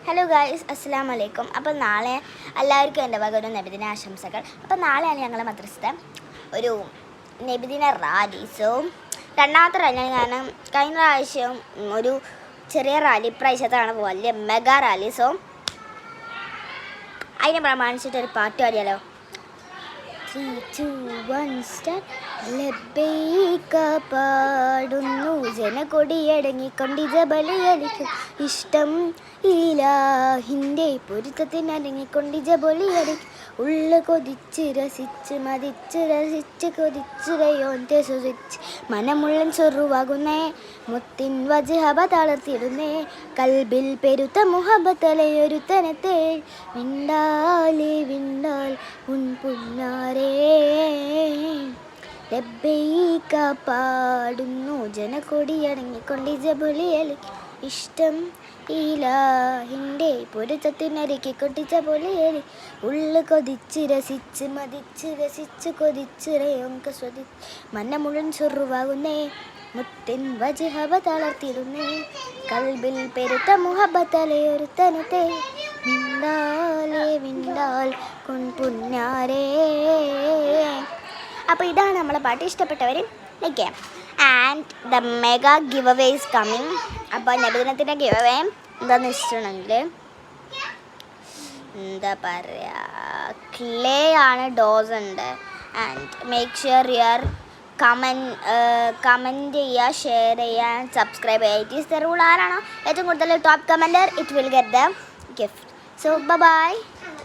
Hello guys, അസ്സലാമു അലൈക്കും. അപ്പോൾ നാളെ എല്ലാവർക്കും എൻ്റെ വക ഒരു നബിദിന ആശംസകൾ. അപ്പോൾ നാളെയാണ് ഞങ്ങൾ മദ്രസത്തെ ഒരു നബിദിന റാലി. രണ്ടാമത്തെ റാലിയാണ്. കാരണം കഴിഞ്ഞ പ്രാവശ്യം ഒരു ചെറിയ റാലി, ഇപ്രാവശ്യത്താണ് വലിയ മെഗാ റാലി. അതിനെ പ്രമാണിച്ചിട്ടൊരു പാട്ട് പാടിയാലോ? 3, 2, 1 സ്റ്റാർട്ട്. ലബ്ബൈക പാടുന്നു ജനകൊടിയടങ്ങിക്കൊണ്ട് ജബലിയലിക്കും ഇഷ്ടം ഇലാഹിൻ്റെ പൊരുത്തത്തിനടങ്ങിക്കൊണ്ട് ജബലിയലിക്കും ഉള്ളു കൊതിച്ച് രസിച്ച് മതിച്ച് രസിച്ച് കൊതിച്ചുരയോന്റെ സുതിച്ച് മനമുള്ളൻ ചൊറുവാകുന്നേ മുത്തിൻ വജ്ഹബ തളർത്തിടുന്നേ കൽബിൽ പെരുത്ത മുഹബത്തലയൊരുത്തനത്തെ വിണ്ടാലേ വിണ്ടാൽ ഉൻ പുന്നാരേ ലബ്ബൈക പാടുന്നു ജനകൊടിയടങ്ങിക്കൊണ്ട് ജബലിയലിക്കും ഇഷ്ടം ഇലാഹിൻ്റെ പൊരുത്തത്തിനരിക്കൊണ്ട് ജബലിയലി ഉള്ളു കൊതിച്ച് രസിച്ച് മതിച്ച് രസിച്ച് കൊതിച്ചുരയൊക്കെ സ്വതിച്ച് മനമുള്ളൻ ചൊറുവാകുന്നേ മുത്തിൻ വജ്ഹബ തളർത്തിടുന്നേ കൽബിൽ പെരുത്ത മുഹബത്തലയൊരുത്തനത്തെ വിണ്ടാലേ വിണ്ടാൽ പൊന്നാരേ. അപ്പോൾ ഇതാണ് നമ്മളെ പാട്ട്. ഇഷ്ടപ്പെട്ടവർ ലൈക്ക് ചെയ്യാം. And the mega give away is coming. അപ്പോൾ നബിദിനത്തിൻ്റെ ഗിവ് അവേ എന്താണെന്ന് വെച്ചിട്ടുണ്ടെങ്കിൽ എന്താ പറയുക, ക്ലേ ആണ്, ഡോസ് ഉണ്ട്. And make sure your comment ചെയ്യുക, ഷെയർ ചെയ്യുക, സബ്സ്ക്രൈബ് ചെയ്യുക. It is the rule. ആരാണോ ഏറ്റവും കൂടുതൽ top commenter it will get the gift. So by.